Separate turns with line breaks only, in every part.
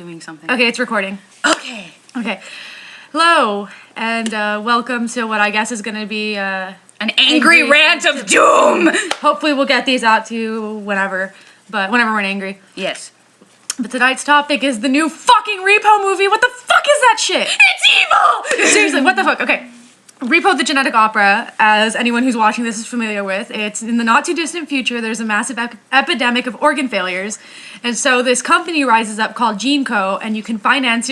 doing something.
Okay, it's recording.
Okay.
Okay. Hello, and welcome to what I guess is going to be
An angry rant of doom!
Hopefully we'll get these out to you whenever we're angry.
Yes.
But tonight's topic is the new fucking Repo movie. What the fuck is that shit?
It's evil!
Seriously, what the fuck? Okay. Repo the Genetic Opera, as anyone who's watching this is familiar with, it's in the not too distant future. There's a massive epidemic of organ failures, and so this company rises up called GeneCo, and you can finance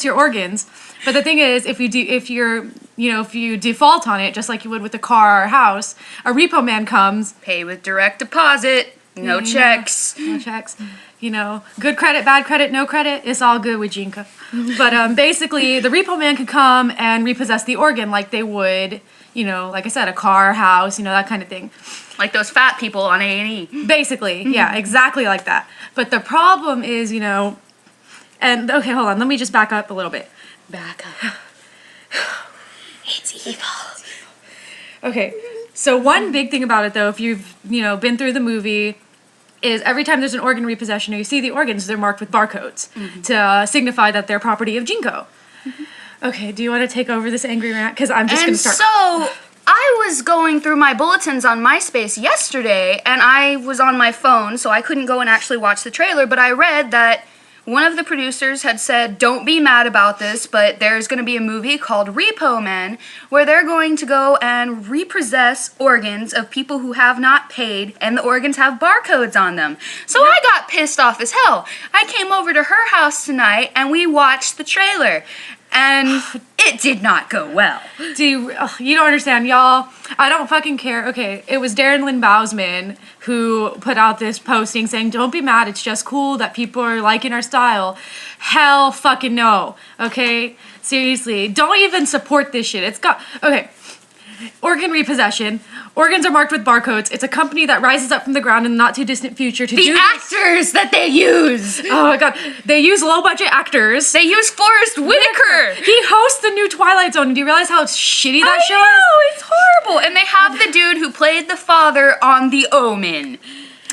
your organs. But the thing is, if you default on it, just like you would with a car or a house, a repo man comes.
Pay with direct deposit. No checks.
No checks. You know, good credit, bad credit, no credit, it's all good with GeneCo. But basically, the repo man could come and repossess the organ like they would, like I said, a car, house, that kind of thing.
Like those fat people on A&E.
Basically, yeah, exactly like that. But the problem is, and okay, hold on, let me just back up a little bit.
Back up. It's evil.
Okay, so one big thing about it, though, if you've, been through the movie, is every time there's an organ repossession or you see the organs, they're marked with barcodes to signify that they're property of GeneCo. Okay, do you want to take over this angry rant? Because I'm just going to start.
So, I was going through my bulletins on MySpace yesterday, and I was on my phone, so I couldn't go and actually watch the trailer, but I read that one of the producers had said, don't be mad about this, but there's going to be a movie called Repo Man, where they're going to go and repossess organs of people who have not paid, and the organs have barcodes on them. So I got pissed off as hell. I came over to her house tonight, and we watched the trailer. And it did not go well.
You don't understand, y'all. I don't fucking care. Okay, it was Darren Lynn Bousman who put out this posting saying, don't be mad, it's just cool that people are liking our style. Hell fucking no, okay? Seriously, don't even support this shit. Okay. Organ repossession. Organs are marked with barcodes. It's a company that rises up from the ground in the not too distant future to do
the actors that they use.
Oh my god, they use low budget actors.
They use Forrest Whitaker.
He hosts the new Twilight Zone. Do you realize how shitty that show is?
I know, it's horrible. And they have the dude who played the father on The Omen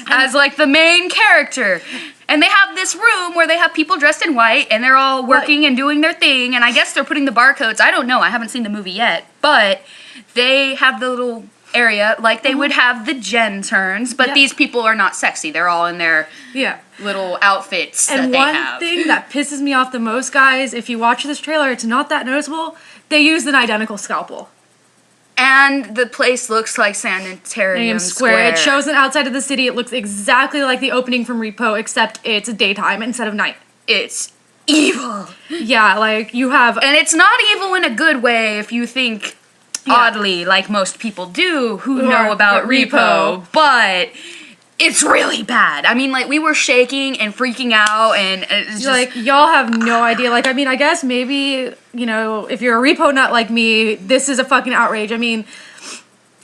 as like the main character. And they have this room where they have people dressed in white and they're all working and doing their thing. And I guess they're putting the barcodes. I don't know. I haven't seen the movie yet, but they have the little area like they would have the Gen turns, but these people are not sexy. They're all in their little outfits that they have.
And one thing that pisses me off the most, guys, if you watch this trailer, it's not that noticeable. They used an identical scalpel.
And the place looks like Sanitarium Square.
It shows it outside of the city. It looks exactly like the opening from Repo, except it's daytime instead of night.
It's evil.
Yeah, like you have...
And it's not evil in a good way if you think... oddly, like most people do who know about Repo, but it's really bad. I mean, like, we were shaking and freaking out, and it's just...
Like, y'all have no idea. Like, I mean, I guess maybe, if you're a Repo nut like me, this is a fucking outrage. I mean,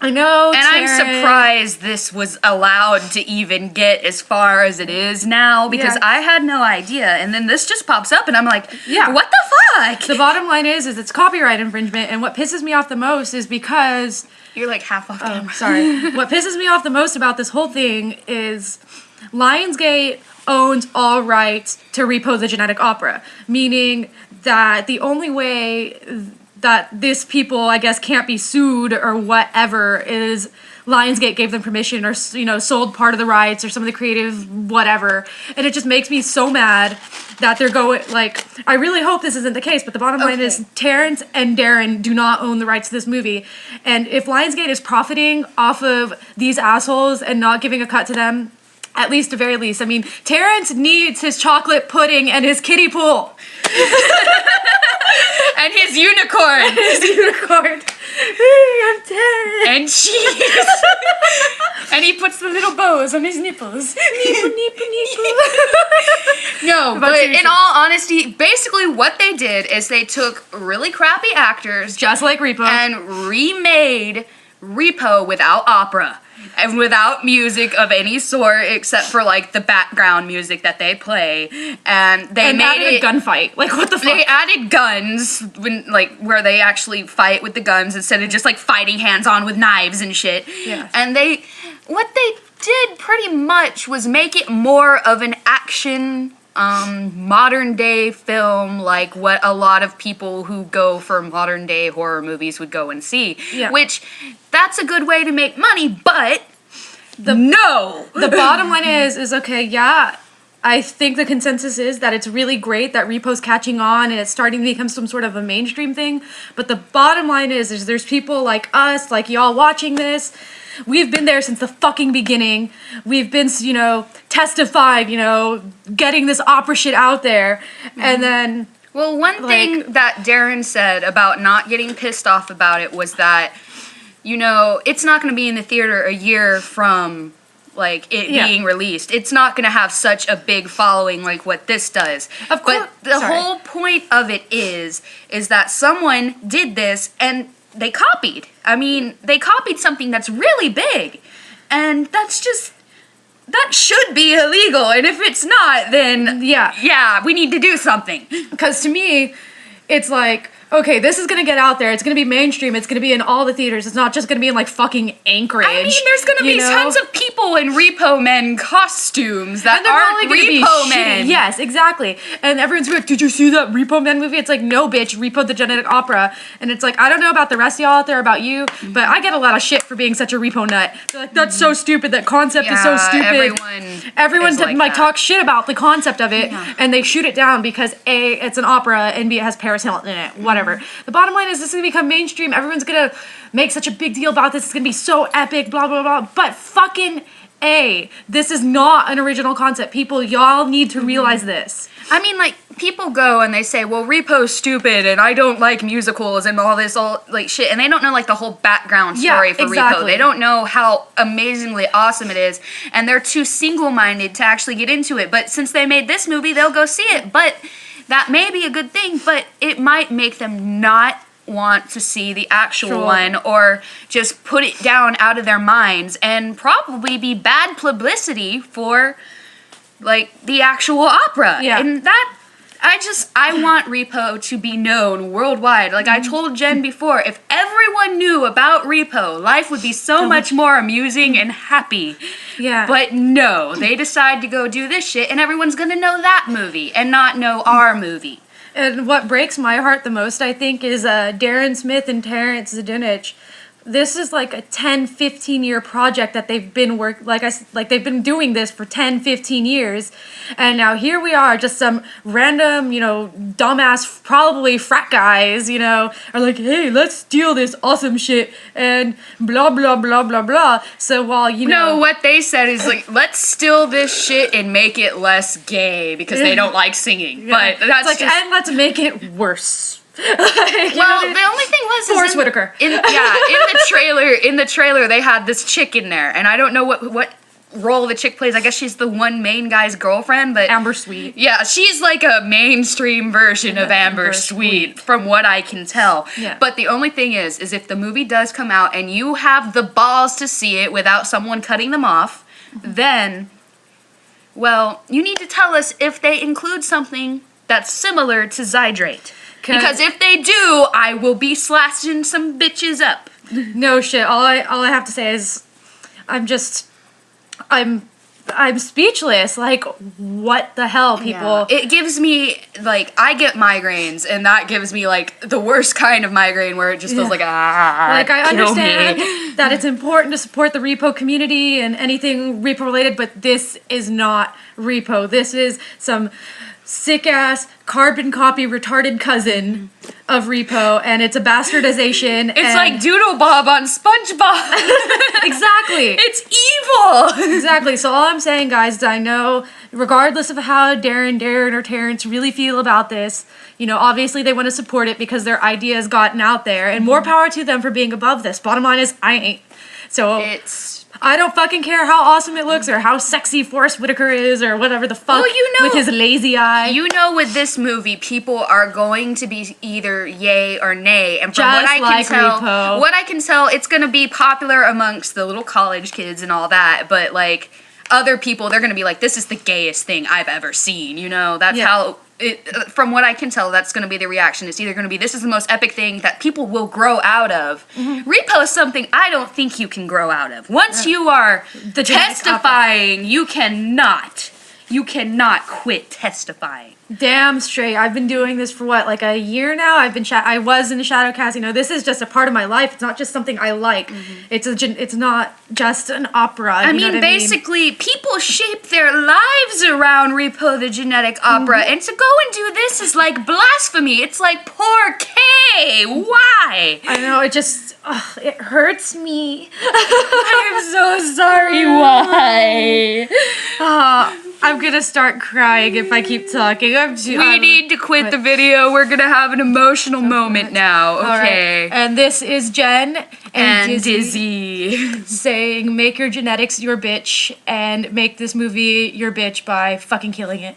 I know,
and I'm surprised this was allowed to even get as far as it is now, because I had no idea, and then this just pops up, and I'm like, what the fuck?
The bottom line is it's copyright infringement, and what pisses me off the most is because...
You're like half off camera.
Sorry. What pisses me off the most about this whole thing is Lionsgate owns all rights to Repo the Genetic Opera, meaning that the only way that these people, I guess, can't be sued or whatever is Lionsgate gave them permission or, sold part of the rights or some of the creative whatever. And it just makes me so mad that they're going, like, I really hope this isn't the case, but the bottom line is Terrence and Darren do not own the rights to this movie. And if Lionsgate is profiting off of these assholes and not giving a cut to them, at least, the very least. I mean, Terrence needs his chocolate pudding and his kiddie pool.
And his unicorn.
I'm Terrence.
And cheese. And he puts the little bows on his nipples.
Nipple.
No, but in all honesty, basically what they did is they took really crappy actors.
Just like Repo.
And remade Repo without opera. And without music of any sort except for like the background music that they play, and they made
added a gunfight. Like, what the fuck?
They added guns where they actually fight with the guns instead of just like fighting hands on with knives and shit.
Yeah.
And what they did pretty much was make it more of an action modern day film, like what a lot of people who go for modern day horror movies would go and see.
Yeah.
Which, that's a good way to make money, but no!
The bottom line is okay, yeah, I think the consensus is that it's really great that Repo's catching on and it's starting to become some sort of a mainstream thing. But the bottom line is there's people like us, like y'all watching this. We've been there since the fucking beginning. We've been, testifying, getting this opera shit out there. And then...
Well, one thing that Darren said about not getting pissed off about it was that, it's not going to be in the theater a year from... being released. It's not going to have such a big following like what this does.
Of course.
But the whole point of it is that someone did this and they copied. I mean, they copied something that's really big. And that's just... That should be illegal. And if it's not, then... Yeah, we need to do something.
Because to me, it's like... Okay, this is gonna get out there. It's gonna be mainstream. It's gonna be in all the theaters. It's not just gonna be in fucking Anchorage.
I mean, there's gonna be tons of people in Repo Men costumes that aren't Repo Men.
Yes, exactly. And everyone's like, "Did you see that Repo Men movie?" It's like, no, bitch, Repo the Genetic Opera. And it's like, I don't know about the rest of y'all out there, about you, but I get a lot of shit for being such a Repo nut. They're like, that's so stupid. That concept is so stupid. Everyone talks shit about the concept of it, and they shoot it down because A, it's an opera, and B, it has Paris Hilton in it. Whatever. The bottom line is this is going to become mainstream. Everyone's going to make such a big deal about this. It's going to be so epic, blah, blah, blah. But fucking A, this is not an original concept. People, y'all need to realize this.
I mean, people go and they say, well, Repo's stupid and I don't like musicals and all this shit. And they don't know, the whole background story for Repo. They don't know how amazingly awesome it is. And they're too single-minded to actually get into it. But since they made this movie, they'll go see it. But... that may be a good thing, but it might make them not want to see the actual one or just put it down out of their minds and probably be bad publicity for, the actual opera.
Yeah.
And that... I want Repo to be known worldwide. I told Jen before, if everyone knew about Repo, life would be so much more amusing and happy.
Yeah.
But no, they decide to go do this shit, and everyone's gonna know that movie and not know our movie.
And what breaks my heart the most, I think, is Darren Smith and Terrence Zdunich. This is a 10, 15 year project that they've been they've been doing this for 10, 15 years. And now here we are, just some random, dumbass, probably frat guys, are like, hey, let's steal this awesome shit and blah, blah, blah, blah, blah. So while,
No, what they said is let's steal this shit and make it less gay because they don't like singing.
Yeah.
But that's
and let's make it worse.
The only thing was
Forrest Whitaker.
In the trailer they had this chick in there, and I don't know what role the chick plays. I guess she's the one main guy's girlfriend, but
Amber Sweet.
Yeah, she's like a mainstream version of Amber Sweet, from what I can tell.
Yeah.
But the only thing is if the movie does come out and you have the balls to see it without someone cutting them off, then, well, you need to tell us if they include something that's similar to Zydrate. Because if they do, I will be slashing some bitches up.
No shit. All I have to say is, I'm speechless. What the hell, people?
Yeah. It gives me I get migraines, and that gives me the worst kind of migraine where it just feels
I understand that it's important to support the Repo community and anything Repo related, but this is not Repo. This is some sick-ass, carbon copy, retarded cousin of Repo, and it's a bastardization.
It's like Doodle Bob on SpongeBob.
Exactly.
It's evil.
Exactly. So all I'm saying, guys, is I know, regardless of how Darren, or Terrence really feel about this, obviously they want to support it because their idea has gotten out there, and more power to them for being above this. Bottom line is, I ain't. So I don't fucking care how awesome it looks or how sexy Forrest Whitaker is or whatever the fuck with his lazy eye.
With this movie, people are going to be either yay or nay. And from
what
I can tell, it's going to be popular amongst the little college kids and all that. But other people, they're going to be like, this is the gayest thing I've ever seen. That's how... from what I can tell, that's going to be the reaction. It's either going to be, this is the most epic thing that people will grow out of. Repo is something I don't think you can grow out of. Once you are testifying, you cannot. You cannot quit testifying.
Damn straight. I've been doing this for what, like a year now? I was in Shadowcast. You know, this is just a part of my life. It's not just something I like. It's not just an opera.
I mean, basically, people shape their lives around Repo the Genetic Opera, and to go and do this is like blasphemy. It's like, poor Kay. Why?
I know, it hurts me.
I'm so sorry. Why?
I'm gonna start crying if I keep talking.
We need to quit the video. We're gonna have an emotional moment now. Okay.
Right. And this is Jen
and Dizzy
saying, make your genetics your bitch and make this movie your bitch by fucking killing it.